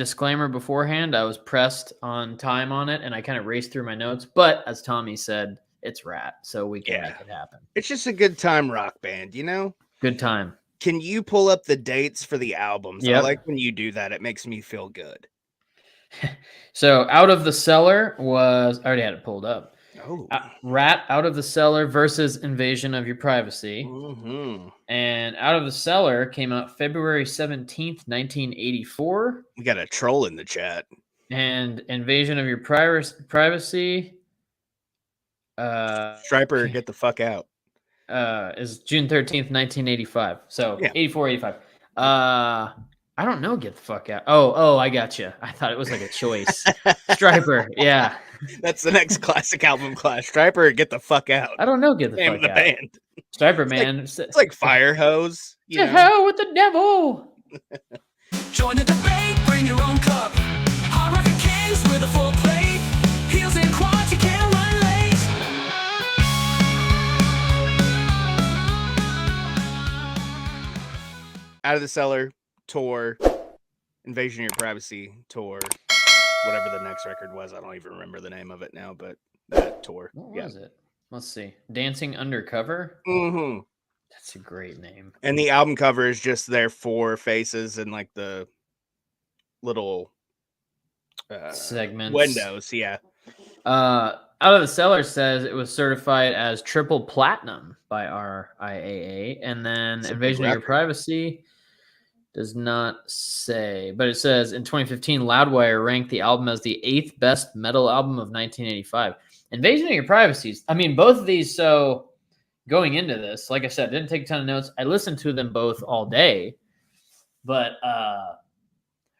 disclaimer beforehand, I was pressed on time on it, and I kind of raced through my notes. But as Tommy said, it's Ratt, so we can make it happen. It's just a good time rock band, you know? Good time. Can you pull up the dates for the albums? Yep. I like when you do that. It makes me feel good. So Out of the Cellar was, I already had it pulled up. Oh. Ratt, Out of the Cellar versus Invasion of Your Privacy. Mm-hmm. And Out of the Cellar came out February 17th, 1984. We got a troll in the chat. And Invasion of Your Privacy. Striper, get the fuck out. Is June 13th, 1985. So yeah. 84, 85. I don't know. Get the fuck out. Oh, I got you. I thought it was like a choice. Striper, yeah. That's the next classic album class. Striper, get the fuck out. I don't know. Get the Name fuck of the out. band. Striper, man. It's like Fire Hose. To hell with the devil. Join the debate. Bring your own cup. Hard rockin' kings with a full plate. Heels and quads, you can't run late. Out of the Cellar tour, Invasion of Your Privacy tour, whatever the next record was. I don't even remember the name of it now, but that tour. What was it? Let's see. Dancing Undercover? Mm-hmm. That's a great name. And the album cover is just their four faces and like the little segments. Windows, yeah. Out of the Cellar says it was certified as triple platinum by RIAA. And then Invasion of Your Privacy does not say, but it says in 2015, Loudwire ranked the album as the 8th best metal album of 1985. Invasion of Your Privacy, I mean, both of these, so going into this, like I said, didn't take a ton of notes. I listened to them both all day, but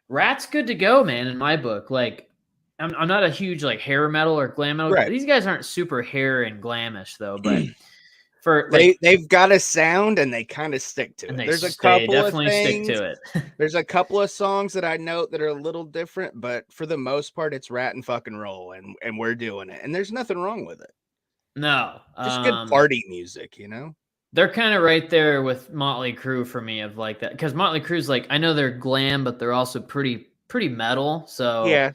Ratt's good to go, man, in my book. Like, I'm not a huge, like, hair metal or glam metal. Right. These guys aren't super hair and glamish, though, but... they've got a sound and they kind of stick to it. There's a couple of things, stick to it. There's a couple of songs that I note that are a little different, but for the most part, it's Ratt and fucking roll, and we're doing it, and there's nothing wrong with it. No, just good party music, you know. They're kind of right there with Motley Crue for me, of like that, because Motley Crue's like, I know they're glam, but they're also pretty metal. So yeah,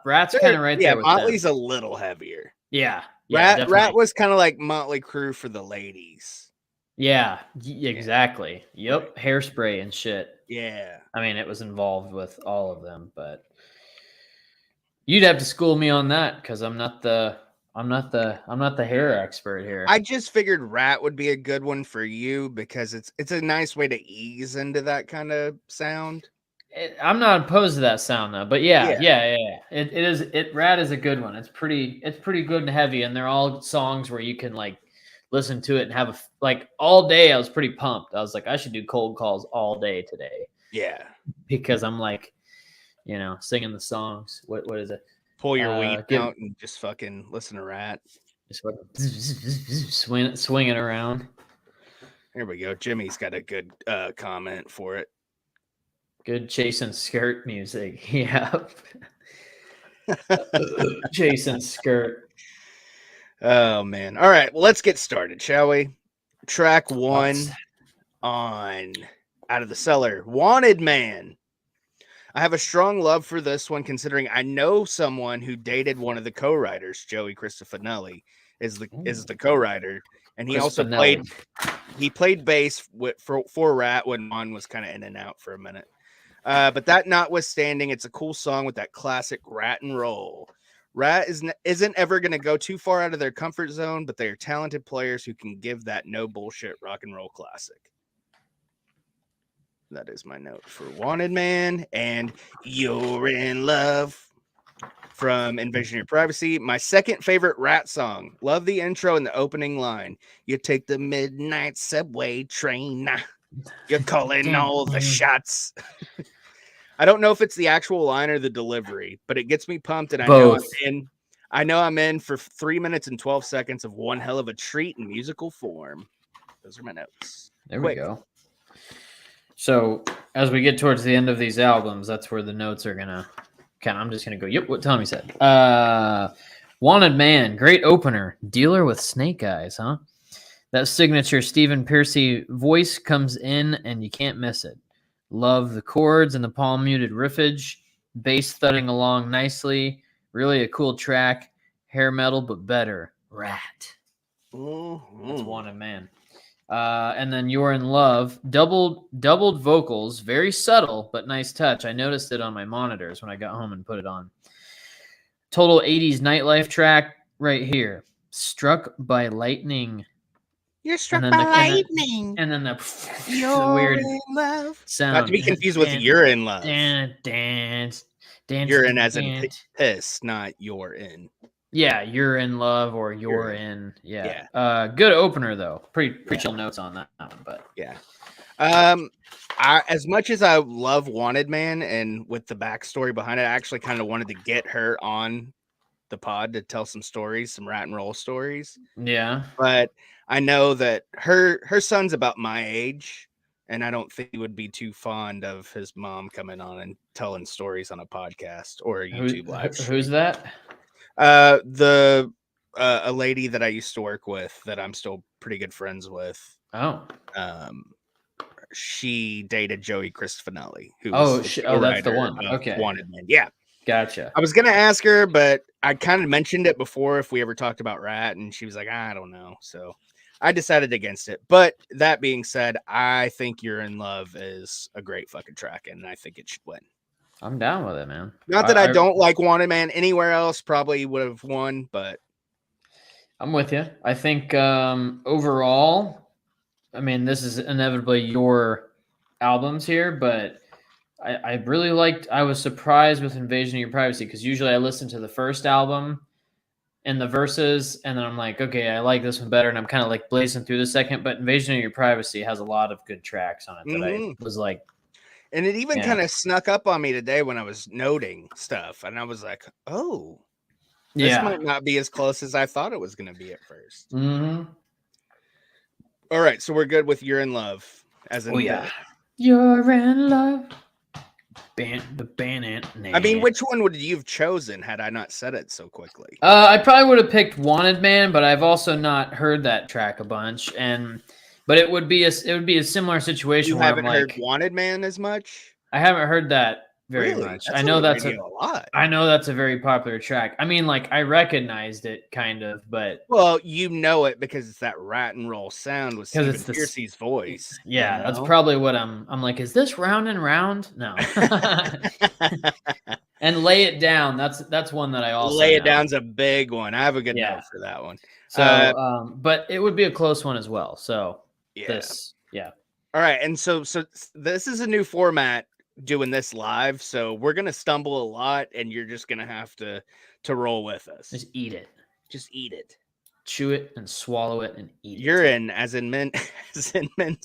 Ratt's kind of right there. Yeah, Motley's a little heavier. Yeah. Ratt was kind of like Motley Crue for the ladies. Yeah, exactly. Yep, Hairspray and shit. Yeah. I mean, it was involved with all of them, but you'd have to school me on that because I'm not the hair expert here. I just figured Ratt would be a good one for you because it's a nice way to ease into that kind of sound. I'm not opposed to that sound though, but yeah. It is. Ratt is a good one. It's pretty good and heavy, and they're all songs where you can like listen to it and have like all day. I was pretty pumped. I was like, I should do cold calls all day today. Yeah, because I'm like, singing the songs. What is it? Pull your weed out and just fucking listen to Ratt. Just swinging around. Here we go. Jimmy's got a good comment for it. Good chasing skirt music. Yeah. Chasing skirt. Oh, man. All right. Well, let's get started, shall we? Track 1 on Out of the Cellar. Wanted Man. I have a strong love for this one, considering I know someone who dated one of the co-writers. Joey Cristofanelli is the co-writer. And he also played bass for Ratt when Mon was kind of in and out for a minute. But that notwithstanding, it's a cool song with that classic Ratt and roll. Ratt isn't ever going to go too far out of their comfort zone, but they are talented players who can give that no bullshit rock and roll classic. That is my note for Wanted Man and You're in Love from Invasion of Your Privacy. My second favorite Ratt song. Love the intro and the opening line. You take the midnight subway train. You're calling all the shots. I don't know if it's the actual line or the delivery, but it gets me pumped, and I know I'm in for 3 minutes and 12 seconds of one hell of a treat in musical form. Those are my notes. There we go. So as we get towards the end of these albums, that's where the notes are gonna I'm just gonna go. Yep, what Tommy said. Wanted Man, great opener. Dealer with snake eyes, huh? That signature Stephen Pearcy voice comes in, and you can't miss it. Love the chords and the palm muted riffage, bass thudding along nicely. Really a cool track. Hair metal, but better. Ratt. That's Wanted Man. And then You're in Love, doubled vocals, very subtle but nice touch. I noticed it on my monitors when I got home and put it on. Total 80s nightlife track right here. Struck by lightning. You're struck by lightning. And then the weird in love sound. Not to be confused with You're in Love. Dance. You're in as in piss, not you're in. Yeah, You're in Love or You're in. Yeah. Good opener though. Pretty chill notes on that one, but yeah. As much as I love Wanted Man and with the backstory behind it, I actually kind of wanted to get her on the pod to tell some stories, some rat and roll stories. Yeah. But I know that her son's about my age, and I don't think he would be too fond of his mom coming on and telling stories on a podcast or a YouTube live stream. Who's that? A lady that I used to work with that I'm still pretty good friends with. Oh. She dated Joey Cristofanelli, who that's the one. Okay. Wanted Man. Yeah. Gotcha. I was gonna ask her, but I kind of mentioned it before if we ever talked about Ratt, and she was like, I don't know. So I decided against it. But that being said, I think You're in Love is a great fucking track, and I think it should win. I'm down with it, man. Not that I don't like Wanted Man anywhere else, probably would have won, but I'm with you. I think overall, I mean, this is inevitably your albums here, but I really liked, I was surprised with Invasion of Your Privacy because usually I listen to the first album and the verses, and then I'm like, okay, I like this one better, and I'm kind of like blazing through the second, but Invasion of Your Privacy has a lot of good tracks on it that I was like. And it even kind of snuck up on me today when I was noting stuff, and I was like, oh, this might not be as close as I thought it was going to be at first. Mm-hmm. All right, so we're good with You're in Love. As in You're in Love. The band. I mean, which one would you have chosen had I not said it so quickly? I probably would have picked Wanted Man, but I've also not heard that track a bunch, but it would be a similar situation. You haven't heard Wanted Man as much? I haven't heard that very much. I know that's a lot. I know that's a very popular track. I mean, like I recognized it kind of, but well, you know it because it's that rat and roll sound with Stephen Pearcy's voice. Yeah, that's probably what I'm like, is this Round and Round? No. And Lay It Down. That's one that I also Lay It Down's a big one. I have a good note for that one. So but it would be a close one as well. So All right, and so this is a new format doing this live, so we're gonna stumble a lot, and you're just gonna have to roll with us. Just eat it. Just eat it. Chew it and swallow it and eat Urine, as in men's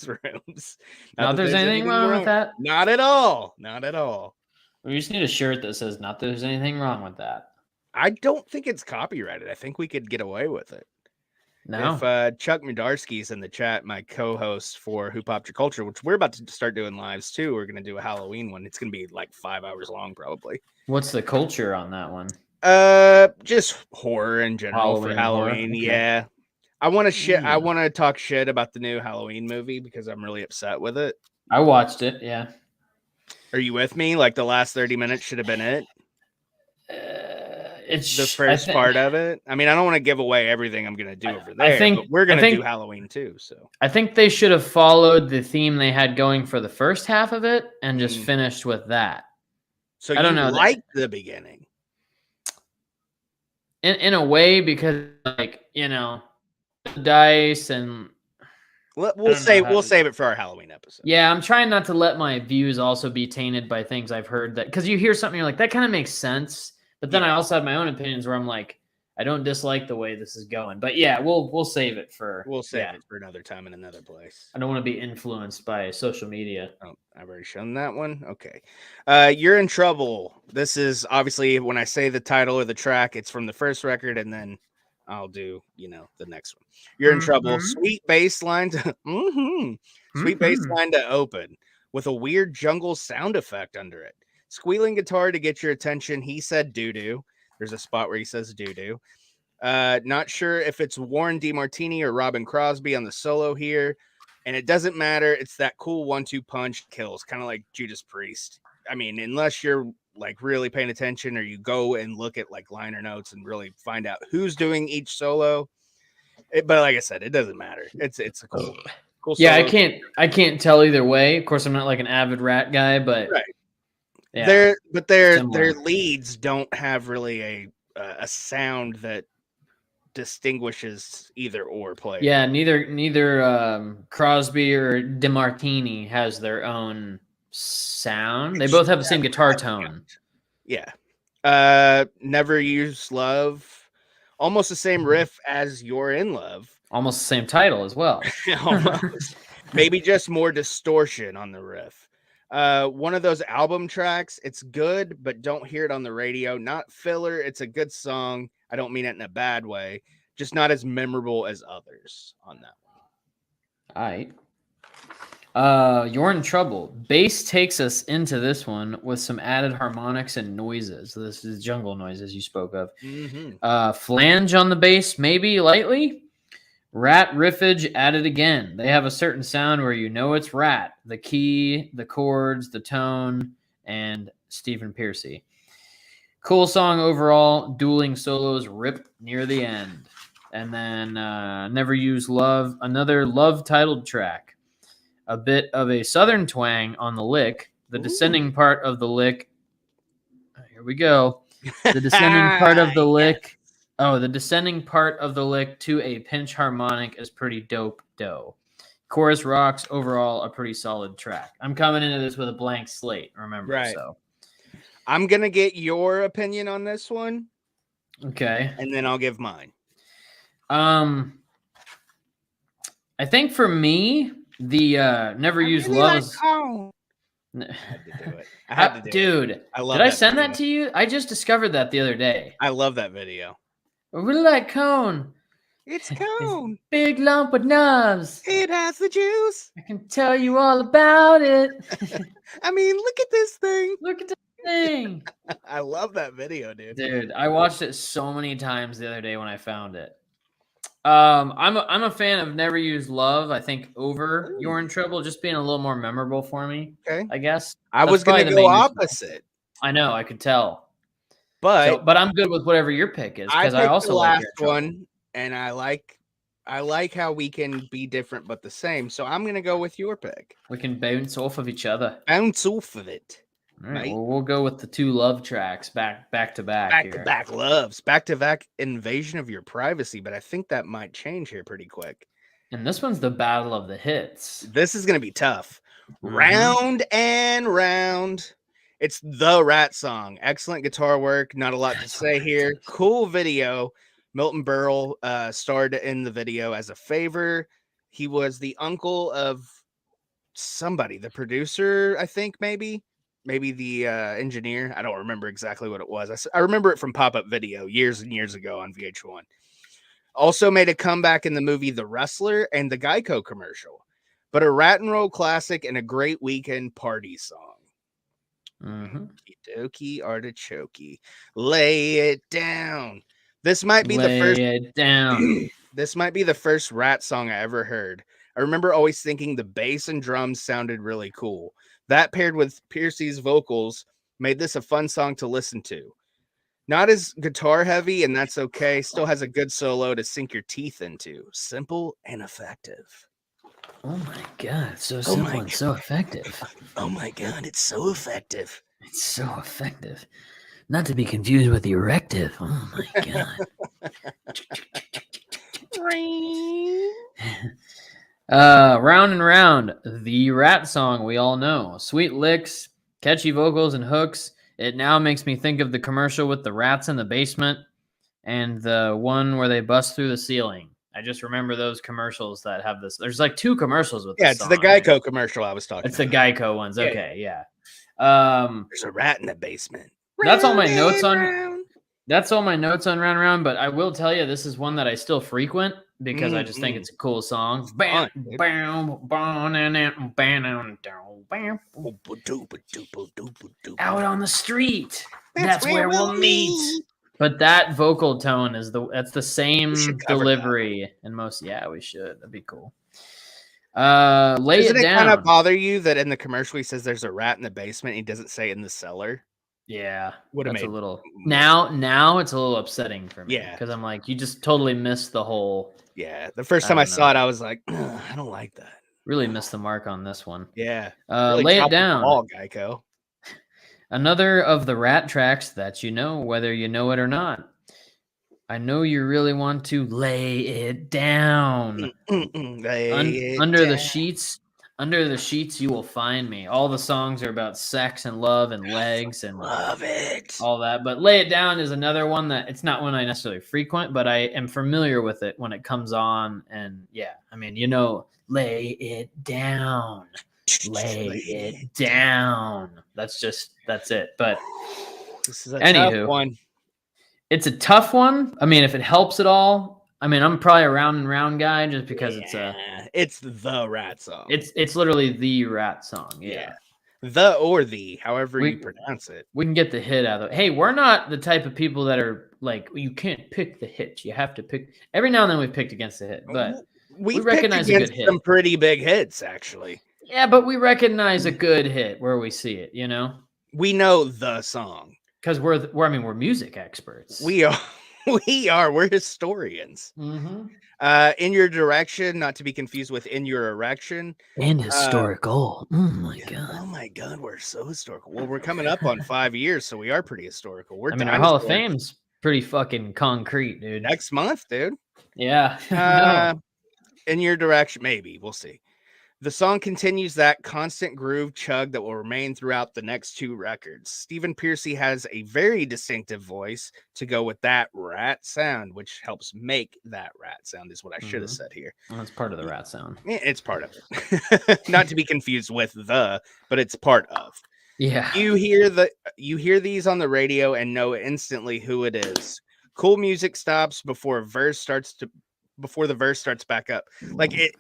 rooms. Not that there's anything wrong with that. Not at all. Not at all. We just need a shirt that says "Not that there's anything wrong with that." I don't think it's copyrighted. I think we could get away with it. No. If Chuck Mudarski's in the chat, my co-host for Who Popped Your Culture, which we're about to start doing lives too. We're going to do a Halloween one. It's going to be like 5 hours long, probably. What's the culture on that one? Just horror in general for Halloween. Okay. Yeah. I want to talk shit about the new Halloween movie because I'm really upset with it. I watched it. Yeah. Are you with me? Like the last 30 minutes should have been it. It's the first part of it. I mean, I don't want to give away everything I'm going to do over there. But we're going to do Halloween too. So I think they should have followed the theme they had going for the first half of it and just finished with that. So I don't know. Like the beginning, in a way, because dice and we'll save it for our Halloween episode. Yeah, I'm trying not to let my views also be tainted by things I've heard that because you hear something you're like that kind of makes sense. But then I also have my own opinions where I'm like, I don't dislike the way this is going. But yeah, we'll save it for it for another time in another place. I don't want to be influenced by social media. Oh, I've already shown that one. Okay. You're in Trouble. This is obviously when I say the title of the track, it's from the first record, and then I'll do, the next one. You're in Trouble. Sweet bass line to sweet bass line to open with a weird jungle sound effect under it. Squealing guitar to get your attention. He said doo-doo. There's a spot where he says doo-doo. Not sure if it's Warren DeMartini or Robin Crosby on the solo here. And it doesn't matter. It's that cool 1-2 punch kills, kind of like Judas Priest. I mean, unless you're like really paying attention or you go and look at like liner notes and really find out who's doing each solo. But like I said, it doesn't matter. It's a cool Yeah, solo. I can't tell either way. Of course, I'm not like an avid Ratt guy, but Right. yeah, their similar. leads don't have really a sound that distinguishes either or player. Yeah, neither Crosby or DeMartini has their own sound. They both have the same guitar tone. Yeah. Never Use Love. Almost the same riff as You're in Love. Almost the same title as well. Almost. Maybe just more distortion on the riff. One of those album tracks. It's good, but don't hear it on the radio. Not filler. It's a good song. I don't mean it in a bad way. Just not as memorable as others on that one. All right. You're in Trouble. Bass takes us into this one with some added harmonics and noises. This is jungle noises you spoke of. Flange on the bass, maybe lightly. Ratt riffage added again. They have a certain sound where you know it's Ratt. The key, the chords, the tone, and Stephen Pearcy. Cool song overall. Dueling solos rip near the end. And then Never Use Love, another love titled track. A bit of a southern twang on the lick. The descending part of the lick. Here we go. The descending part of the lick. Oh, the descending part of the lick to a pinch harmonic is pretty dope. Chorus rocks. Overall, a pretty solid track. I'm coming into this with a blank slate, remember? Right. So I'm going to get your opinion on this one. Okay. And then I'll give mine. I think for me, the Never Use Love is... I had to do it. I had to do Dude, it. I love did I that send video. that to you? I just discovered that the other day. I love that video. I really like Cone. It's Cone. Big lump of nubs. It has the juice. I can tell you all about it. I mean, look at this thing. Look at the thing. I love that video, dude. Dude, I watched it so many times the other day when I found it. I'm a fan of Never Use Love. I think over You're in Trouble, just being a little more memorable for me. Okay. I guess I was going to go opposite. I know, I could tell. But I'm good with whatever your pick is because I also the last like one, and I like how we can be different but the same. So I'm going to go with your pick. We can bounce off of each other. Bounce off of it. All right, well, we'll go with the two love tracks back to back. Back to back loves. Back to back Invasion of Your Privacy. But I think that might change here pretty quick. And this one's the battle of the hits. This is going to be tough. Round and round. It's the Ratt song. Excellent guitar work. Not a lot to say here. Cool video. Milton Berle starred in the video as a favor. He was the uncle of somebody, the producer, I think, maybe the engineer. I don't remember exactly what it was. I remember it from pop-up video years and years ago on VH1. Also made a comeback in the movie The Wrestler and the Geico commercial. But a Ratt and roll classic and a great weekend party song. Dokie artichoke. Lay it down. This might be the first. Lay it down. This might be the first Ratt song I ever heard. I remember always thinking the bass and drums sounded really cool. That paired with Pearcy's vocals made this a fun song to listen to. Not as guitar heavy, and that's okay. Still has a good solo to sink your teeth into. Simple and effective. Oh my God, it's so simple and so effective. Oh my God, it's so effective. It's so effective. Not to be confused with erective. Oh my God. Round and Round, the Ratt song we all know. Sweet licks, catchy vocals and hooks. It now makes me think of the commercial with the rats in the basement and the one where they bust through the ceiling. I just remember those commercials that have this. There's like two commercials with this. Yeah, it's the Geico commercial I was talking about. It's the Geico ones. Okay, yeah. There's a rat in the basement. That's all my notes on. That's all my notes on Round and Round. But I will tell you, this is one that I still frequent because I just think it's a cool song. Out on the street. That's where we'll meet. But that vocal tone is that's the same delivery in most. Yeah, we should. That'd be cool. Lay Doesn't it it kind of down. bother you that in the commercial he says there's a rat in the basement? He doesn't say in the cellar. Yeah, Would have that's a made little more now it's a little upsetting for me Yeah. because I'm like, you just totally missed the whole. Yeah. The first I time I don't saw know. it, I was like, I don't like that. Really missed the mark on this one. Yeah. Really Lay it dropped the down. ball, Geico. Another of the Rat tracks that you know, whether you know it or not. I know you really want to lay it down. Lay it Under the down. sheets, under the sheets, you will find me. All the songs are about sex and love and legs and Love it. all that. But Lay It Down is another one that it's not one I necessarily frequent, but I am familiar with it when it comes on. And yeah, I mean, you know, lay it down. Lay it down. That's it. But This is a anywho, tough one. it's a tough one. I mean, if it helps at all, I mean, I'm probably a round and round guy just because it's the Rat song. it's literally the Rat song. Yeah. The or the, however you pronounce it. We can get the hit out of it. Hey, we're not the type of people that are like, you can't pick the hit. You have to pick. Every now and then we've picked against the hit, but we recognize a good hit. Some pretty big hits, actually. Yeah, but we recognize a good hit where we see it. You know, we know the song because we're music experts. We are. We're historians. Mm-hmm. In Your Direction, not to be confused with In Your Erection. And historical. Oh my god. Oh my god, we're so historical. Well, we're coming up on 5 years, so we are pretty historical. I mean, our Hall of Fame's pretty fucking concrete, dude. Next month, dude. Yeah. In Your Direction, maybe. We'll see. The song continues that constant groove chug that will remain throughout the next 2 records. Stephen Pearcy has a very distinctive voice to go with that rat sound, which helps make that rat sound, is what I should have said here. Well, it's part of the rat sound. It's part of it. Not to be confused with the, but it's part of. Yeah. You hear these on the radio and know instantly who it is. Cool music stops before the verse starts back up. Like it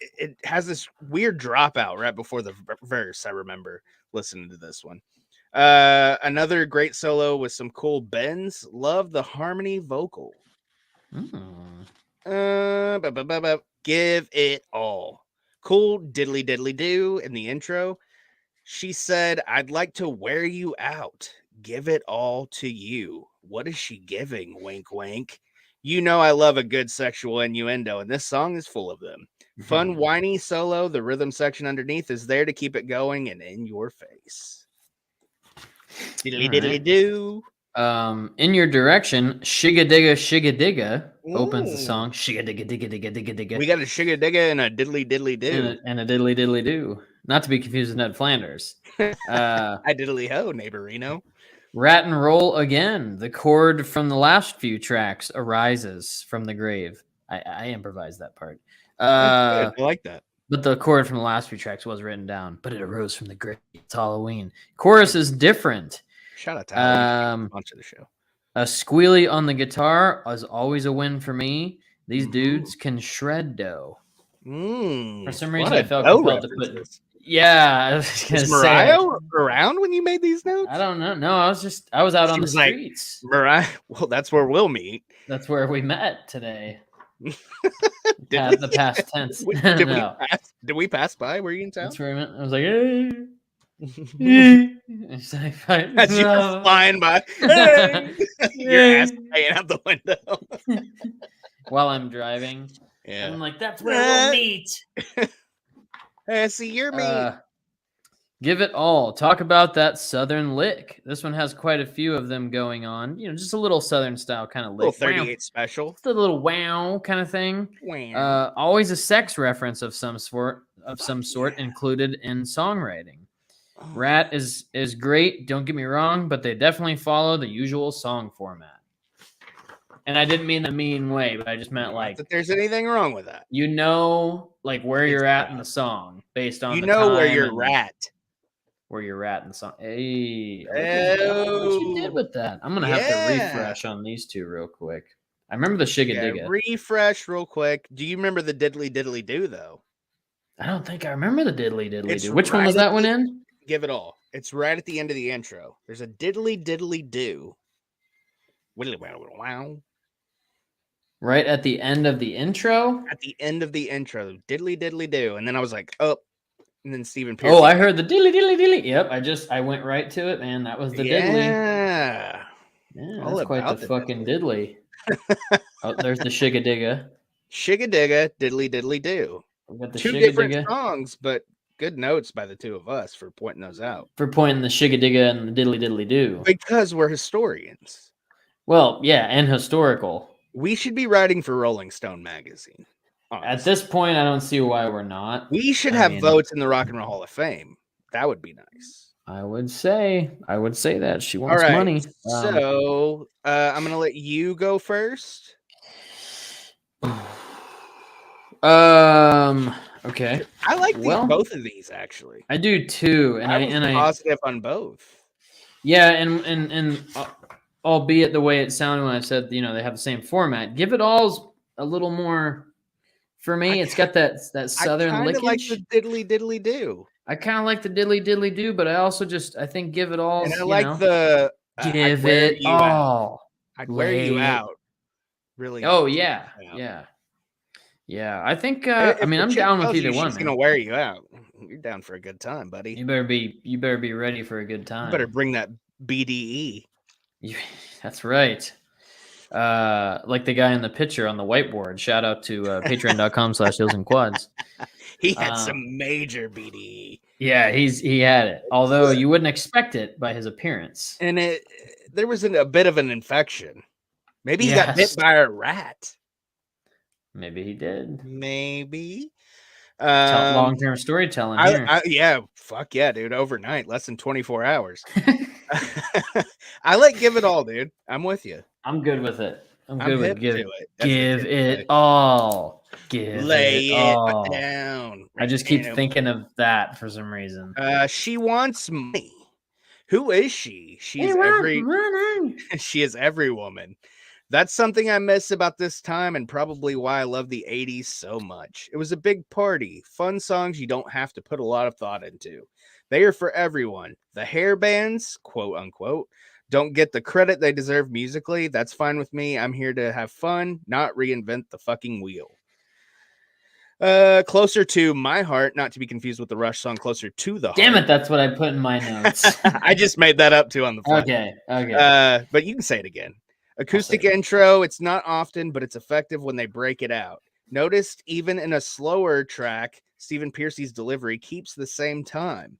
has this weird dropout right before the verse. I remember listening to this one. Another great solo with some cool bends. Love the harmony vocal. Give it all. Cool diddly diddly do in the intro. She said, I'd like to wear you out. Give it all to you. What is she giving? Wink, wink. You know I love a good sexual innuendo, and this song is full of them. Fun, whiny solo. The rhythm section underneath is there to keep it going and in your face. Diddly diddly do. In Your Direction, Shigga Digga opens the song. Shigga Digga Digga Digga Digga Digga. We got a Shigga Digga and a diddly diddly do. And a diddly diddly do. Not to be confused with Ned Flanders. I diddly ho, neighborino. Rat and Roll Again. The chord from the last few tracks arises from the grave. I improvised that part. I like that. But the chord from the last few tracks was written down. But it arose from the grave. It's Halloween. Chorus is different. Shout out to Halloween. Launch of the show. A squealy on the guitar is always a win for me. These dudes can shred dough. For some reason, I felt compelled to put this. Yeah, I was was Mariah around when you made these notes? I don't know. No, I was out on the streets. Like, Mariah, well, that's where we'll meet. That's where we met today. The past tense. Did we pass by? Were you in town? That's where I met. I was like, hey. As you were flying by, hey. Your ass hanging out the window while I'm driving. Yeah, I'm like, that's where we'll meet. See your meat. Give it all. Talk about that Southern lick. This one has quite a few of them going on. You know, just a little Southern style kind of lick. Little 38 special. Just a little wow kind of thing. Wow. Always a sex reference of some sort included in songwriting. Rat is great. Don't get me wrong, but they definitely follow the usual song format. And I didn't mean the mean way, but I just meant like that there's anything wrong with that. You know, like where you're at in the song based on where you're at. Where you're at in the song. Hey, what you did with that? I'm gonna have to refresh on these two real quick. I remember the Shigga Digga. Refresh real quick. Do you remember the diddly diddly do though? I don't think I remember the diddly diddly do. Which one was that one in? Give it all. It's right at the end of the intro. There's a diddly diddly do. Wow. Right at the end of the intro. At the end of the intro, diddly diddly do, and then I was like, oh, and then Stephen Pierce. Oh, I heard the dilly dilly dilly. Yep, I went right to it, man. That was the diddly. Yeah, Yeah, all that's quite the about the fucking diddly. Oh, there's the Shiga Shiga diddly diddly do. We got the Two different Shiga songs, but good notes by the two of us for pointing those out. for pointing the Shiga and the diddly do. Because we're historians. Well, yeah, and historical. We should be writing for Rolling Stone magazine. Honestly. At this point, I don't see why we're not. We should have votes in the Rock and Roll Hall of Fame. That would be nice. I would say that she wants money. So I'm gonna let you go first. Okay. I like both of these actually. I do too, and I positive on both. Yeah, and albeit the way it sounded when I said they have the same format. Give It All's a little more. For me, it's got that southern lickage. I like the diddly diddly do. I kind of like the diddly diddly do, but I also I think Give It All. And I like the Give It All. I'd wear you out. Really? Oh yeah. I think. I mean, I'm down with either one. She's gonna wear you out. You're down for a good time, buddy. You better be ready for a good time. You better bring that BDE. That's right. Like the guy in the picture on the whiteboard. Shout out to patreon.com/heelsandquads. He had some major BDE. Yeah, he had it. Although you wouldn't expect it by his appearance. And there was a bit of an infection. Maybe he got bit by a rat. Maybe he did. Maybe. Long-term storytelling here. Yeah, fuck yeah, dude. Overnight, less than 24 hours. I like Give It All, dude. I'm with you. I'm good with it. I'm good with Give It All. Lay it down. I just keep thinking of that for some reason. She Wants Money. Who is she? She is every woman. That's something I miss about this time and probably why I love the 80s so much. It was a big party, fun songs you don't have to put a lot of thought into. They are for everyone. The hair bands, quote unquote, don't get the credit they deserve musically. That's fine with me. I'm here to have fun, not reinvent the fucking wheel. Closer to My Heart, not to be confused with the Rush song Closer to the Heart. Damn it, that's what I put in my notes. I just made that up too on the fly. Okay. But you can say it again. Acoustic intro, it's not often, but it's effective when they break it out. Noticed even in a slower track, Stephen Piercy's delivery keeps the same time.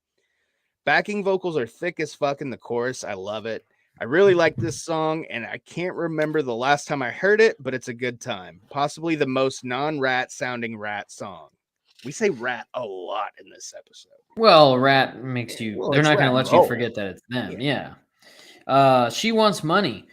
Backing vocals are thick as fuck in the chorus. I love it. I really like this song, and I can't remember the last time I heard it, but it's a good time. Possibly the most non-Ratt sounding Ratt song. We say Ratt a lot in this episode. Well, Ratt makes you... they're not going to let you forget that it's them. Yeah. She Wants Money.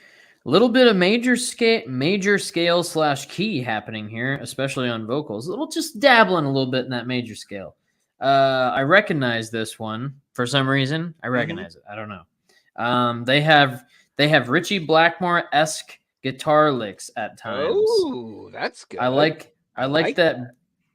A little bit of major scale / key happening here, especially on vocals. Just dabbling a little bit in that major scale. I recognize this one for some reason. I recognize it. I don't know. They have Richie Blackmore-esque guitar licks at times. Oh, that's good. I like that.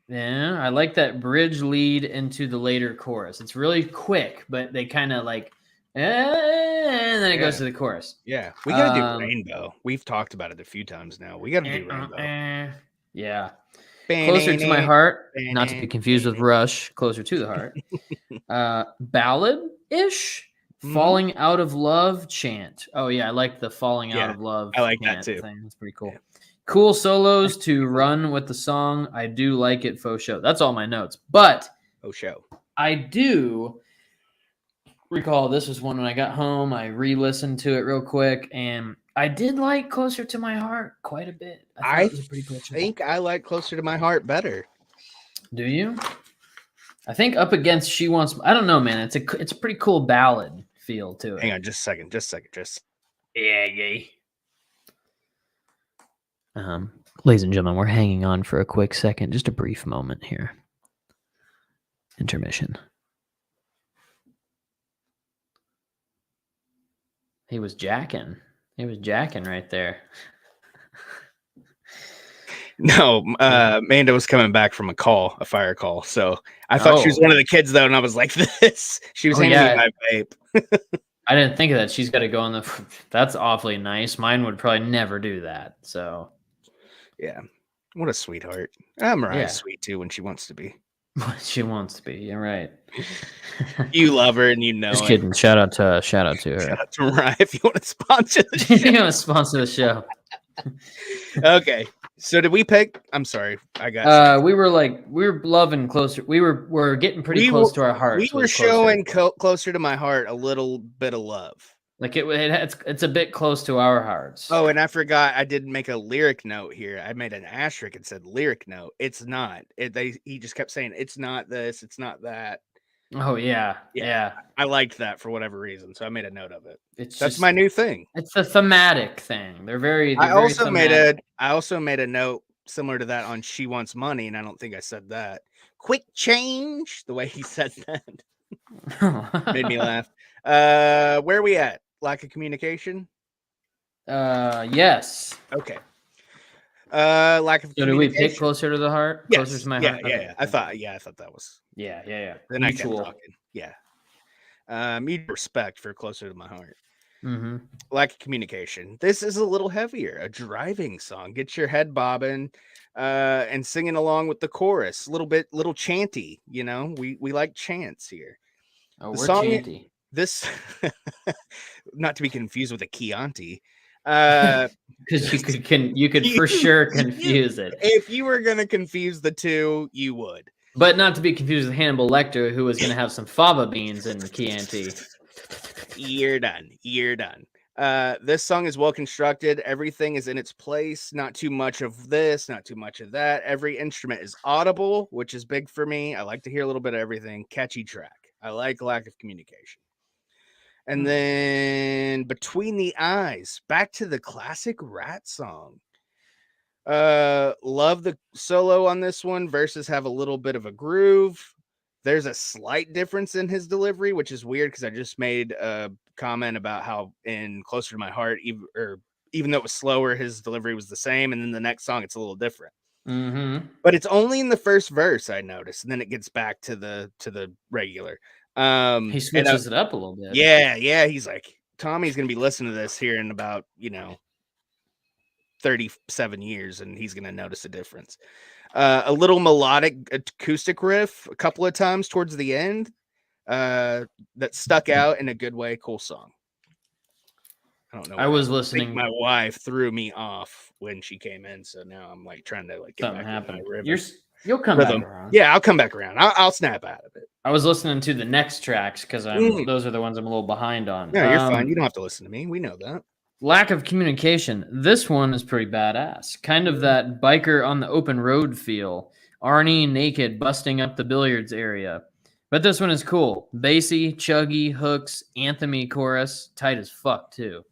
Yeah, I like that bridge lead into the later chorus. It's really quick, but they kind of like. And then it goes to the chorus. Yeah, we gotta do Rainbow. We've talked about it a few times now. We gotta do Rainbow. Yeah. Closer to My Heart, not to be confused with Rush. Closer to the Heart. Ballad-ish. Falling Out of Love chant. Oh yeah, I like the Falling Out of Love. I like that too. Thing. That's pretty cool. Yeah. Cool solos to run with the song. I do like it. Faux show. That's all my notes. But I do recall this was one when I got home. I re-listened to it real quick, and I did like Closer to My Heart quite a bit. I think I like Closer to My Heart better. Do you? I think up against She Wants... I don't know, man. It's a pretty cool ballad feel to it. Hang on, just a second. Yeah. Ladies and gentlemen, we're hanging on for a quick second. Just a brief moment here. Intermission. He was jacking right there. No, Manda was coming back from a fire call. So I thought she was one of the kids, though, and I was like, this. She was handing me my vape. I didn't think of that. She's got to go on the... That's awfully nice. Mine would probably never do that. So Yeah. What a sweetheart. Mariah's Yeah. sweet too when she wants to be. She wants to be. You're right. You love her and you know Just it. kidding. Shout out to her. Shout out to Mariah if you want to sponsor the show. You want to sponsor the show? Okay. So did we pick? I'm sorry. I got. We were loving closer. We're getting pretty close to our hearts. We were showing closer to my heart a little bit of love. Like it's a bit close to our hearts. Oh, and I forgot I didn't make a lyric note here. I made an asterisk and said lyric note. It's not. He just kept saying it's not this, it's not that. Oh yeah. I liked that for whatever reason, so I made a note of it. That's just my new thing. It's a thematic thing. They're very. I also made a note similar to that on She Wants Money, and I don't think I said that. Quick change, the way he said that made me laugh. Where are we at? Lack of communication? Yes. Okay. Lack of so do we pick closer to the heart? Yes. Closer to my heart? heart? Yeah, Okay. I thought that was. Yeah. Then mutual. I kept talking. Yeah. Mutual respect for closer to my heart. Mm-hmm. Lack of communication. This is a little heavier, a driving song. Get your head bobbing and singing along with the chorus. Little chanty, you know. We like chants here. Oh, we're chanty. This not to be confused with a Chianti. Because you could for sure confuse it. If you were gonna confuse the two, you would. But not to be confused with Hannibal Lecter, who was gonna have some fava beans in Chianti. You're done. This song is well constructed. Everything is in its place. Not too much of this, not too much of that. Every instrument is audible, which is big for me. I like to hear a little bit of everything. Catchy track. I like lack of communication. And then Between the Eyes, back to the classic Ratt song. Love the solo on this one. Verses have a little bit of a groove. There's a slight difference in his delivery, which is weird because I just made a comment about how in Closer to My Heart, even though it was slower, his delivery was the same. And then the next song, it's a little different. Mm-hmm. But it's only in the first verse, I noticed, and then it gets back to the regular. He switches it up a little bit. Yeah. He's like, Tommy's gonna be listening to this here in about 37 years, and he's gonna notice a difference. A little melodic acoustic riff a couple of times towards the end that stuck out in a good way. Cool song. I don't know. I was listening. My wife threw me off when she came in, so now I'm like trying to get something back happened. To You'll come back around. Yeah, I'll come back around. I'll snap out of it. I was listening to the next tracks because those are the ones I'm a little behind on. Yeah, you're fine. You don't have to listen to me. We know that. Lack of communication. This one is pretty badass. Kind of that biker on the open road feel. Arnie naked busting up the billiards area. But this one is cool. Bassy, chuggy, hooks, anthemy chorus. Tight as fuck, too.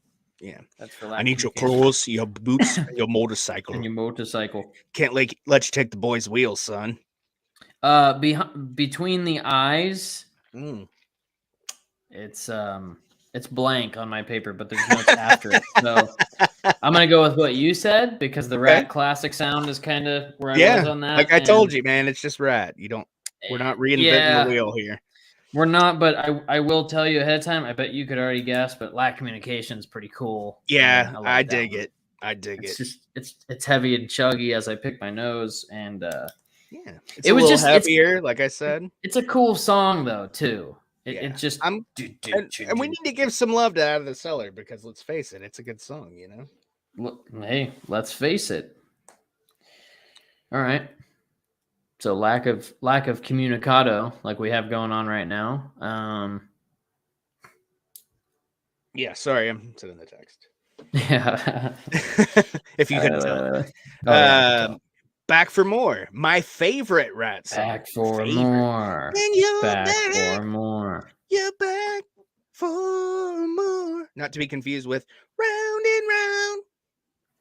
Yeah. That's for I need your clothes, your boots, and your motorcycle. And your motorcycle. Can't let you take the boys' wheels, son. Between the Eyes. It's blank on my paper, but there's notes after it. So I'm gonna go with what you said because the Ratt classic sound is kind of where I was on that. Like I told you, man, it's just Ratt. We're not reinventing the wheel here. We're not, but I will tell you ahead of time. I bet you could already guess, but lack communication is pretty cool. Yeah, I dig it. It's heavy and chuggy as I pick my nose, and it was just heavier. Like I said, it's a cool song though too. And we need to give some love to Out of the Cellar because let's face it, it's a good song, Hey, let's face it. All right. So lack of communicado, like we have going on right now. Yeah, sorry, I'm sending the text. Yeah. If you couldn't tell. Back for More, my favorite Ratt song. Back for more. Back for more. You're back for more. Not to be confused with Round and Round.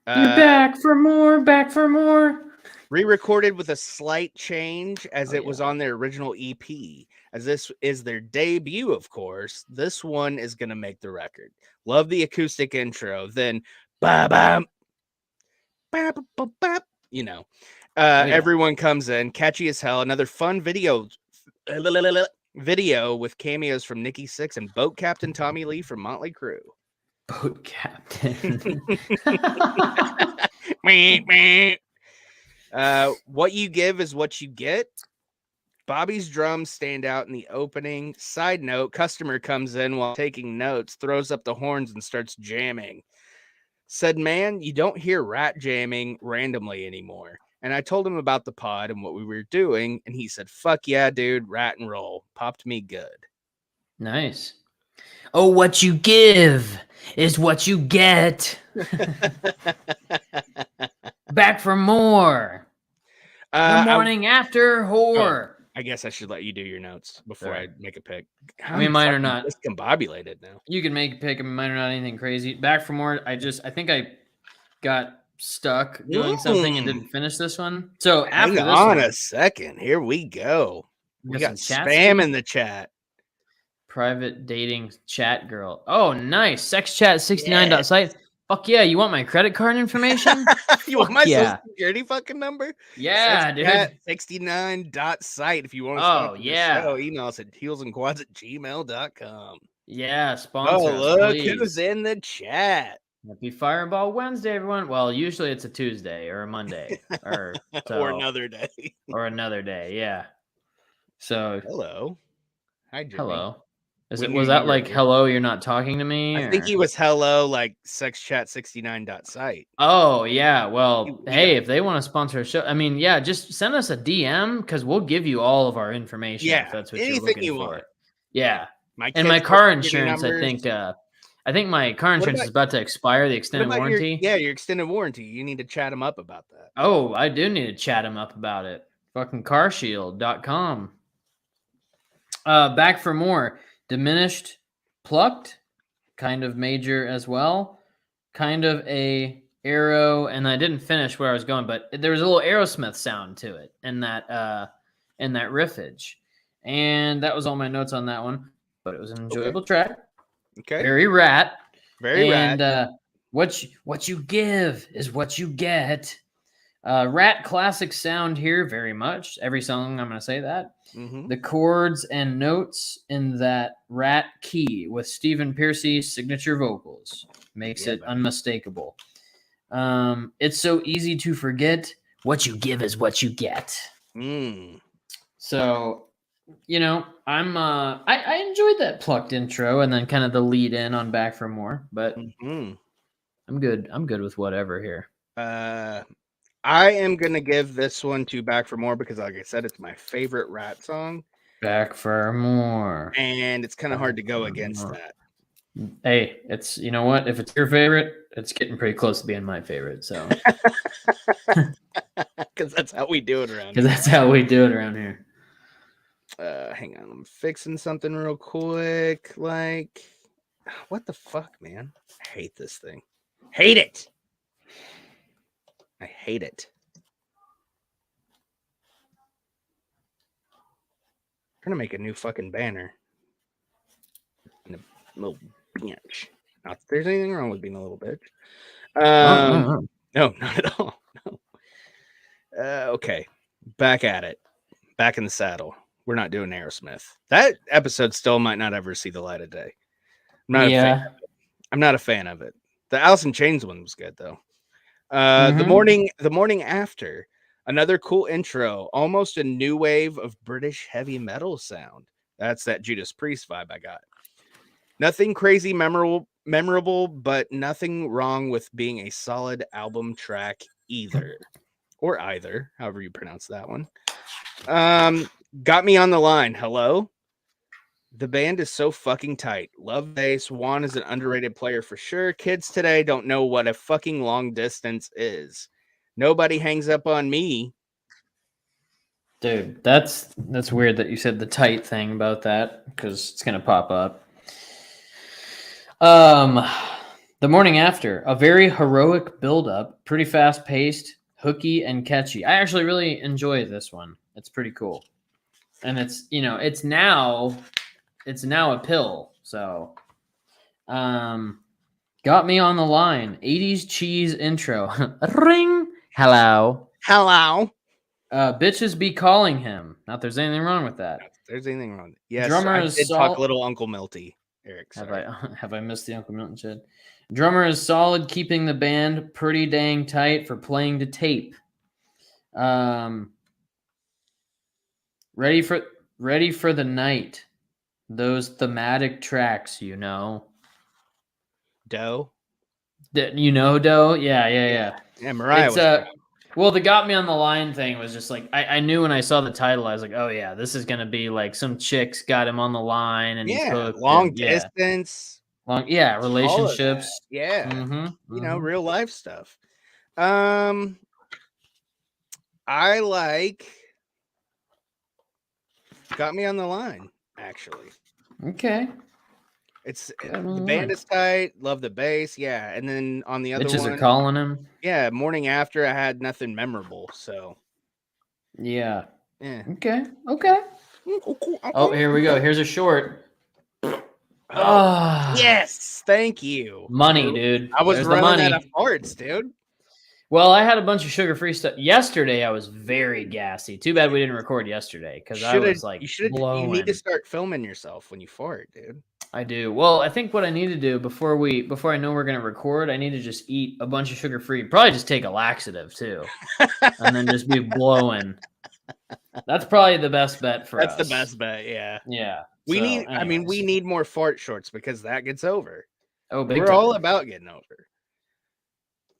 You're back for more. Back for more. Re-recorded with a slight change as it was on their original EP. As this is their debut, of course, this one is going to make the record. Love the acoustic intro. Then, ba-bam, ba-ba-ba-ba, everyone comes in, catchy as hell. Another fun video with cameos from Nikki Sixx and Boat Captain Tommy Lee from Motley Crue. Boat Captain. What you give is what you get. Bobby's drums stand out in the opening. Side note, customer comes in while taking notes, throws up the horns and starts jamming. Said, man, you don't hear Ratt jamming randomly anymore. And I told him about the pod and what we were doing, and he said, fuck yeah, dude, Ratt and roll. Popped me good. Nice. Oh, what you give is what you get. Back for more. The morning after whore. I guess I should let you do your notes before I make a pick. I mean, mine are not discombobulated now. You can make a pick. I mean, mine are not anything crazy. Back for more. I think I got stuck doing something and didn't finish this one. So after Hang this on one, a second. Here we go. We got some spam in the chat. Private dating chat girl. Oh, nice. Sexchat69.site. Fuck yeah. You want my credit card information? You want my social security fucking number? Yeah, dude. 69.site if you want to sponsor the show. Email us at heelsandquads@gmail.com. Yeah, sponsor us, look please. who's in the chat. Happy Fireball Wednesday, everyone. Well, usually it's a Tuesday or a Monday or another day. Or another day, yeah. So hello. Hi, Jimmy. Hello. Was that like hello, you're not talking to me? I think he was hello, like sexchat69.site. Oh, yeah. Well, hey, if they want to sponsor a show, I mean, yeah, just send us a DM because we'll give you all of our information. Yeah, if that's what anything you're looking you for. want. Yeah. My car insurance, I think my car insurance is about to expire, the extended warranty. Your extended warranty. You need to chat him up about that. Oh, I do need to chat him up about it. Fucking carshield.com. Back for more. Diminished, plucked, kind of major as well, kind of a arrow, and I didn't finish where I was going, but there was a little Aerosmith sound to it in that riffage, and that was all my notes on that one. But it was an enjoyable track. Okay, very Ratt, Ratt. And what you give is what you get. Ratt classic sound here, very much. Every song, I'm going to say that. Mm-hmm. The chords and notes in that Ratt key with Stephen Pearcy's signature vocals makes it unmistakable. It's so easy to forget. What you give is what you get. So, I enjoyed that plucked intro and then kind of the lead in on Back for More, but I'm good. I'm good with whatever here. I am going to give this one to Back for More because, like I said, it's my favorite Ratt song. Back for More. And it's kind of hard to go against that. Hey, it's, you know what? If it's your favorite, it's getting pretty close to being my favorite. So, because that's how we do it around here. Because that's how we do it around here. Hang on. I'm fixing something real quick. Like, what the fuck, man? I hate this thing. Hate it. I hate it. I'm trying to make a new fucking banner. And a little bitch. Not that there's anything wrong with being a little bitch. No, not at all. No. Okay. Back at it. Back in the saddle. We're not doing Aerosmith. That episode still might not ever see the light of day. I'm not a fan of it. The Alice in Chains one was good though. The morning after, another cool intro, almost a new wave of British heavy metal sound. That's that Judas Priest vibe I got. Nothing crazy memorable, but nothing wrong with being a solid album track either. Or either, however you pronounce that one. Got me on the line. Hello? The band is so fucking tight. Love bass. Juan is an underrated player for sure. Kids today don't know what a fucking long distance is. Nobody hangs up on me. Dude, that's weird that you said the tight thing about that because it's gonna pop up. The morning after, a very heroic build-up, pretty fast-paced, hooky and catchy. I actually really enjoy this one. It's pretty cool, and it's now a pill. So, got me on the line. 80s cheese intro. Ring. Hello. Bitches be calling him. Not that there's anything wrong with that. Not that there's anything wrong. Yes, Drummer I is did talk little Uncle Milty. Eric, have I missed the Uncle Milton shit? Drummer is solid, keeping the band pretty dang tight for playing to tape. Ready for the night. Those thematic tracks, you know. Doe. You know, Doe? Yeah. Yeah, Mariah It's was well, the Got Me on the Line thing was just like I knew when I saw the title, I was like, oh yeah, this is gonna be like some chicks got him on the line and he's hooked. long And, yeah, distance, all of that. relationships. Yeah, Mm-hmm, real life stuff. I like Got Me on the Line, actually. Okay. It's the band is tight, love the bass, yeah. And then on the other Bitches one, are calling him. yeah, Morning After, I had nothing memorable, so Yeah. yeah. Okay. Oh, here we go. Here's a short. Oh, yes, thank you. Money, dude. I was There's the running money. out of farts, dude. Well, I had a bunch of sugar-free stuff. Yesterday, I was very gassy. Too bad we didn't record yesterday because I was like blowing. You need to start filming yourself when you fart, dude. I do. Well, I think what I need to do before I know we're gonna record, I need to just eat a bunch of sugar-free. Probably just take a laxative too, and then just be blowing. That's probably the best bet for us. That's the best bet. Yeah. Yeah. We need. anyways. I mean, we need more fart shorts because that gets over. Oh, big We're time. all about getting over.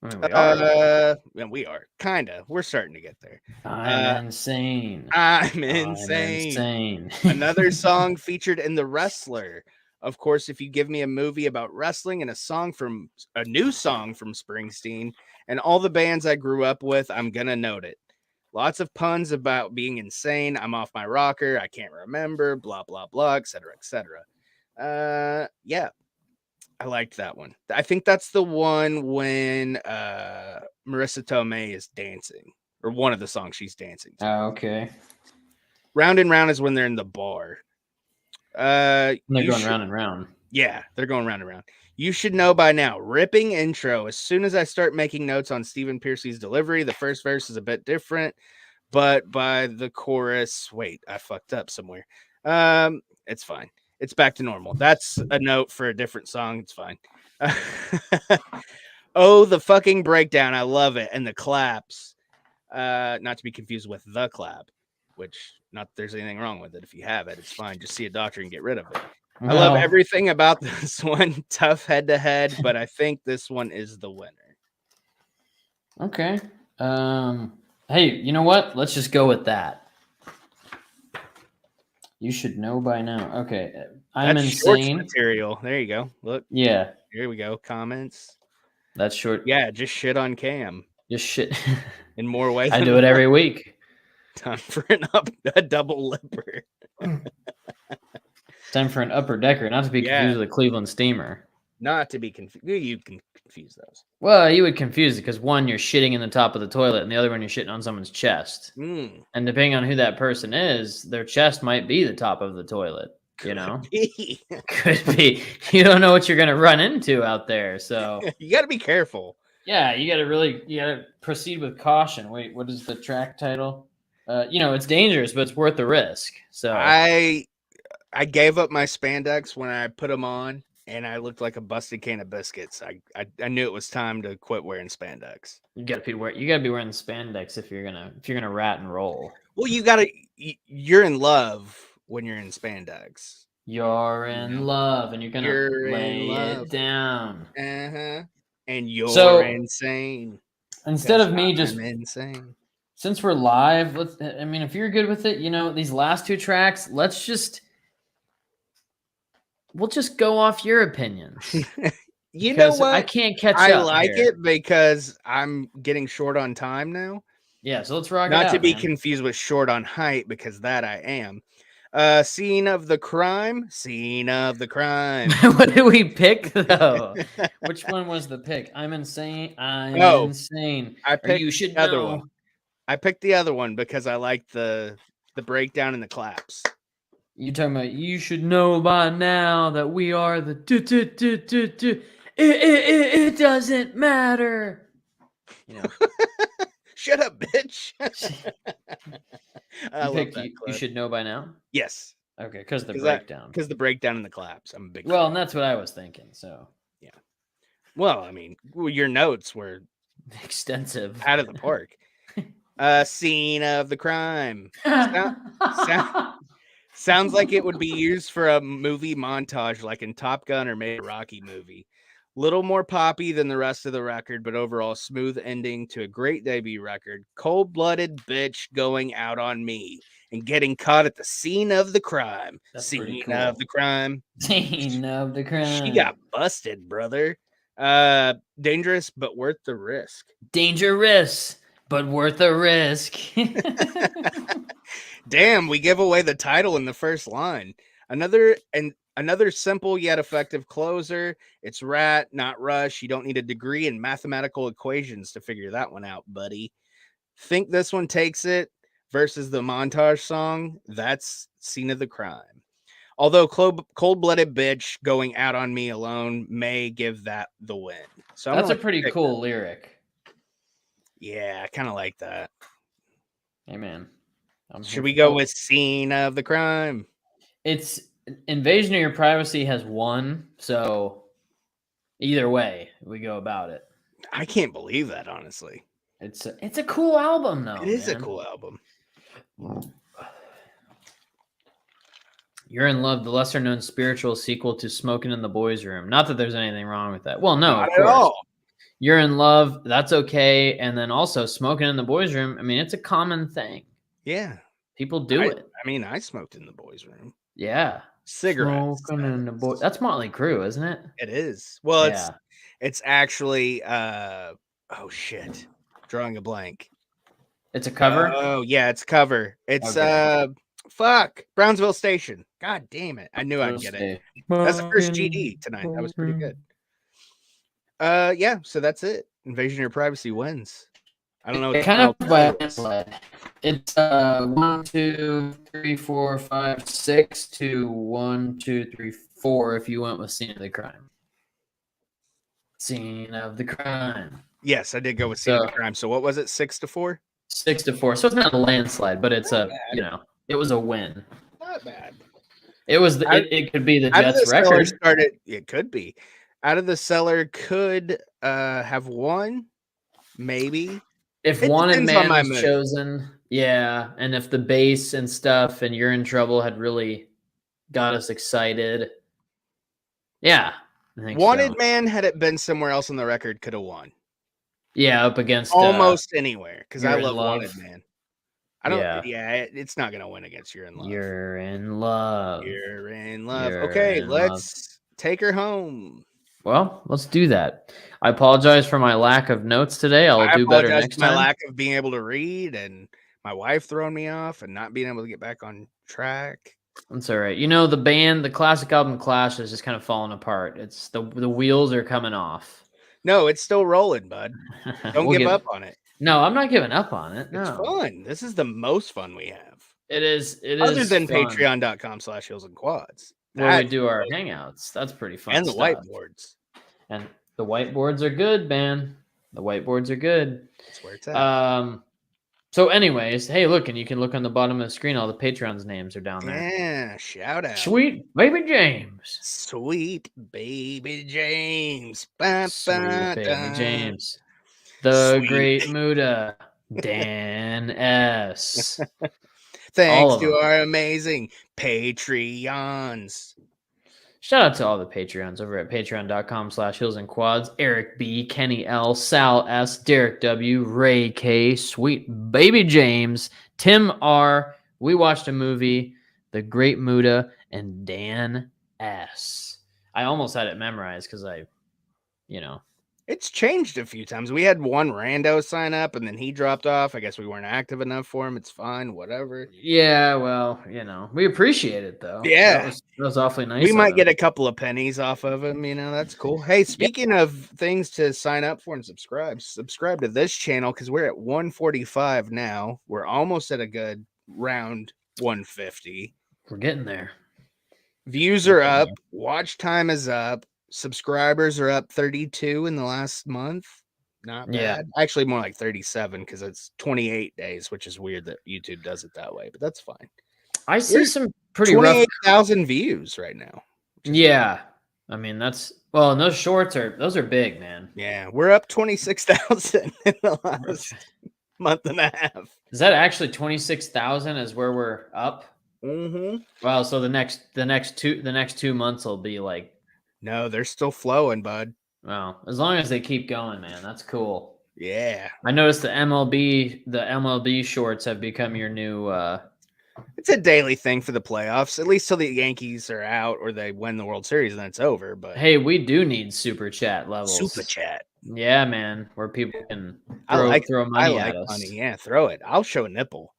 I mean, we are. Yeah, we are kinda. We're starting to get there. I'm insane. I'm insane. Another song featured in The Wrestler. Of course, if you give me a movie about wrestling and a new song from Springsteen and all the bands I grew up with, I'm gonna note it. Lots of puns about being insane. I'm off my rocker. I can't remember. Blah blah blah, etc. etc. Yeah, I liked that one. I think that's the one when Marissa Tomei is dancing, or one of the songs she's dancing to. Oh, okay. Round and Round is when they're in the bar. They're going round and round. Yeah, they're going round and round. You should know by now. Ripping intro. As soon as I start making notes on Stephen Pearcy's delivery, the first verse is a bit different, but by the chorus, wait, I fucked up somewhere. It's fine. It's back to normal. That's a note for a different song. It's fine. Oh, the fucking breakdown. I love it. And the claps. Not to be confused with the clap, which not there's anything wrong with it. If you have it, it's fine. Just see a doctor and get rid of it. No. I love everything about this one. Tough head to head, but I think this one is the winner. Okay. Hey, you know what? Let's just go with that. You should know by now. Okay. I'm That's insane. Material. There you go. Look. Yeah. Here we go. Comments. That's short. Yeah, just shit on Cam. Just shit. In more ways. I do it every week. Time for a double lipper. Time for an upper decker, not to be confused with a Cleveland steamer. Not to be confused. You can confuse those. Well, you would confuse it because one, you're shitting in the top of the toilet, and the other one, you're shitting on someone's chest. And depending on who that person is, their chest might be the top of the toilet. You know, could be. You don't know what you're going to run into out there, so you got to be careful. Yeah, you got to proceed with caution. Wait, what is the track title? It's dangerous, but it's worth the risk. So I gave up my spandex when I put them on, and I looked like a busted can of biscuits. I knew it was time to quit wearing spandex. You gotta be wearing spandex if you're gonna rat and roll. Well, you're in love when you're in spandex. You're in love, and you're gonna lay it down. And you're insane. Instead of me just insane. Since we're live, if you're good with it, these last two tracks, we'll just go off your opinions. You know what? I can't catch up. I like it because I'm getting short on time now. Yeah, so let's rock it out. Not to be confused with short on height, because that I am. Scene of the crime. What did we pick though? Which one was the pick? I'm insane. Insane. I picked you should the other know. one. I picked the other one because I like the breakdown and the claps. You talking about you should know by now that we are the it doesn't matter. Shut up, bitch. You should know by now. Yes. Okay, because the breakdown. Because the breakdown and the claps. I'm a big. Well, and that's what I was thinking. So. Yeah. Well, your notes were extensive, out of the park. Scene of the crime. Sounds like it would be used for a movie montage like in Top Gun or maybe a Rocky movie. Little more poppy than the rest of the record, but overall smooth ending to a great debut record. Cold-blooded bitch going out on me and getting caught at the scene of the crime. That's Scene pretty cool. of the crime. Scene of the crime. She got busted, brother. Dangerous but worth the risk. Dangerous but worth the risk. Damn, we give away the title in the first line. Another simple yet effective closer. It's Ratt, not Rush. You don't need a degree in mathematical equations to figure that one out, buddy. Think this one takes it versus the montage song. That's Scene of the Crime. Although cold-blooded bitch going out on me alone may give that the win. So that's a pretty cool lyric. Yeah, I kind of like that. Hey, man. Should we go with Scene of the Crime? It's Invasion of Your Privacy has won, so either way we go about it. I can't believe that, honestly. It's a cool album, though. It is a cool album. You're in Love, the lesser-known spiritual sequel to Smoking in the Boys' Room. Not that there's anything wrong with that. Well, no, Not of at course. all. You're in Love, that's okay. And then also Smoking in the Boys' Room. I mean, it's a common thing. Yeah. People do it. I mean, I smoked in the boys' room. Yeah. Cigarettes. Smoking in the boys. That's Motley Crue, isn't it? It is. Well, Yeah. it's actually oh shit. Drawing a blank. It's a cover? Oh, yeah, it's cover. It's fuck. Brownsville Station. God damn it. I knew I'd get it. That's the first GD tonight. That was pretty good. Yeah, so that's it. Invasion of Your Privacy wins. I don't know. It kind of landslide. It's 1, 2, 3, 4, 5, 6 to 1, 2, 3, 4 if you went with Scene of the Crime. Scene of the Crime. Yes, I did go with Scene of the Crime. So what was it? 6-4? 6-4. So it's not a landslide, but it's it was a win. Not bad. It was it could be the Jets record. It could be. Out of the Cellar could have won, maybe. If Wanted Man was chosen, yeah, and if the bass and stuff and You're in Trouble had really got us excited, yeah, I think Wanted Man, had it been somewhere else on the record, could have won. Yeah, up against almost anywhere, because I love Love. Wanted Man. I don't. Yeah, it's not gonna win against You're in Love. You're in Love. You're in Love. Okay, let's take her home. Well, let's do that. I apologize for my lack of notes today. I'll do better next time. My lack of being able to read and my wife throwing me off and not being able to get back on track. That's all right. You know, the classic album Clash is just kind of falling apart. It's the wheels are coming off. No, it's still rolling, bud. Don't give up on it. No, I'm not giving up on it. No. It's fun. This is the most fun we have. It is. Other than patreon.com/Heels and Quads. Where we do our hangouts. That's pretty fun. And the whiteboards. And the whiteboards are good, man. The whiteboards are good. That's where it's at. So anyways, hey, look, and you can look on the bottom of the screen. All the Patrons' names are down there. Yeah, shout out. Sweet Baby James. Sweet Baby James. Sweet Baby James. The Great Muda. Dan S. Thanks to our amazing Patreons. Shout out to all the Patreons over at patreon.com/Heels and Quads. Eric B, Kenny L, Sal S, Derek W, Ray K, Sweet Baby James, Tim R. We watched a movie, The Great Muda, and Dan S. I almost had it memorized because It's changed a few times. We had one rando sign up and then he dropped off. I guess we weren't active enough for him. It's fine, whatever. Yeah, well, we appreciate it though. Yeah. That was awfully nice. We might get a couple of pennies off of him, that's cool. Hey, speaking of things to sign up for and subscribe to this channel because we're at 145 now. We're almost at a good round 150. We're getting there. Views are up. Watch time is up. Subscribers are up 32 in the last month. Not bad. Yeah. Actually, more like 37 because it's 28 days, which is weird that YouTube does it that way, but that's fine. I see some pretty 28,000 views right now. Yeah. I mean, and those shorts those are big, man. Yeah. We're up 26,000 in the last. month and a half. Is that actually 26,000 is where we're up? Mm-hmm. Wow, so the next 2 months will be like, No, they're still flowing, bud. well, as long as they keep going, man, that's cool. Yeah. I noticed the MLB shorts have become your new It's a daily thing for the playoffs, at least till the Yankees are out or they win the World Series and then it's over. But hey, we do need super chat levels. super chat. Yeah, man, where people can I throw money at us. money. Yeah, throw it. I'll show a nipple.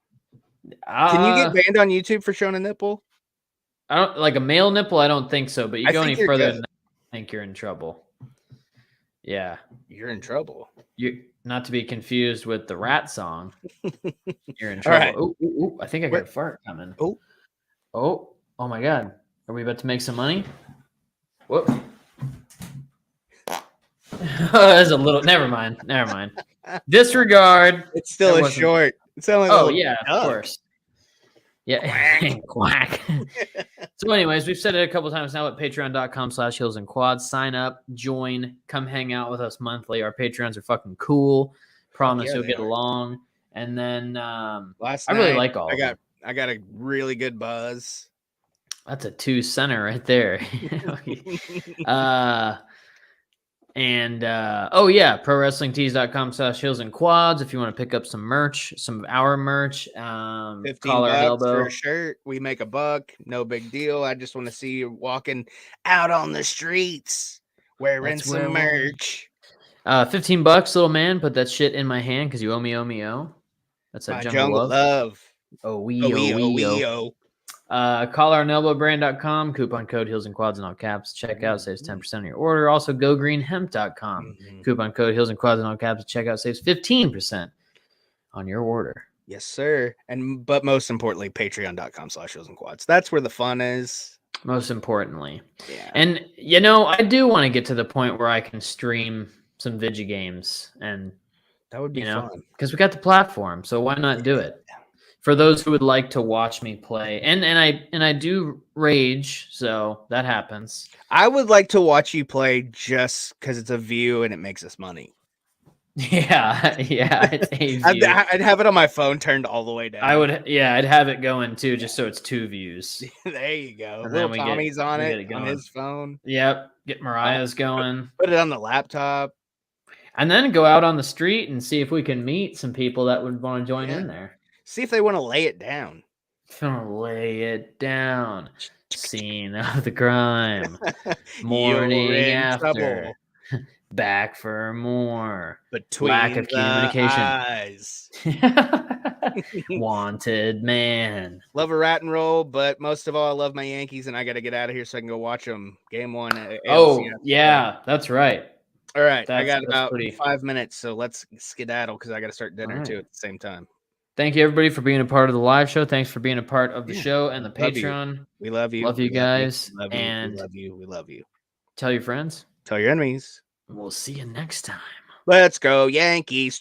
Uh, Can you get banned on YouTube for showing a nipple? I don't like a male nipple. I don't think so. But you I go think any you're further good. than that, I think you're in trouble. Yeah, You're in trouble. you not to be confused with the Ratt song. You're in All trouble. right. Ooh, I think I got a fart coming. Oh my God! Are we about to make some money? Whoop. That's a little. Never mind. Disregard. It's still It a wasn't- short. It sounds like a Oh little yeah, of duck. course. Yeah, quack. So, anyways, we've said it a couple times now at patreon.com/heels and quads. Sign up, join, come hang out with us monthly. Our Patreons are fucking cool. Promise yeah, you'll they get are. along. And then Last I really night, like all of them. I got a really good buzz. That's a 2 center right there. Oh yeah, prowrestlingtees.com/heels and quads if you want to pick up some merch, some of our merch. $15 Collar and elbow for a shirt. We make $1. No big deal. I just want to see you walking out on the streets wearing That's where some we'll- merch. $15, little man. Put that shit in my hand because you owe me. That's a My jungle love. love. Oh, collarandelbowbrand.com, coupon code heels and quads in all caps. Checkout saves 10% on your order. Also, gogreenhemp.com, coupon code heels and quads in all caps. Checkout saves 15% on your order. Yes, sir. But most importantly, patreon.com/heels and quads. That's where the fun is. Most importantly. Yeah. And, I do want to get to the point where I can stream some video games and, That would be fun. because we got the platform. So why not do it? For those who would like to watch me play, and I do rage, so that happens. I would like to watch you play just because it's a view and it makes us money. Yeah, it's a view. I'd have it on my phone turned all the way down. I'd have it going too, just so it's 2 views. There you go. And Little then Tommy's on we it get it on going. his phone. Yep, get Mariah's going. Put it on the laptop. And then go out on the street and see if we can meet some people that would want to join in there. See if they want to lay it down. Gonna lay it down. Scene of the crime. Morning after. Trouble. Back for more. Between Lack of communication. eyes. Wanted man. Love a rat and roll, but most of all, I love my Yankees, and I got to get out of here so I can go watch them. Game 1. Oh, yeah, that's right. All right. I That's got about pretty- 5 minutes, so let's skedaddle because I got to start dinner All right. too at the same time. Thank you, everybody, for being a part of the live show. Thanks for being a part of the show and the Love you. Patreon. We love you. Love you We guys. Love you. And We love you. We love you. tell your friends. Tell your enemies. We'll see you next time. Let's go, Yankees.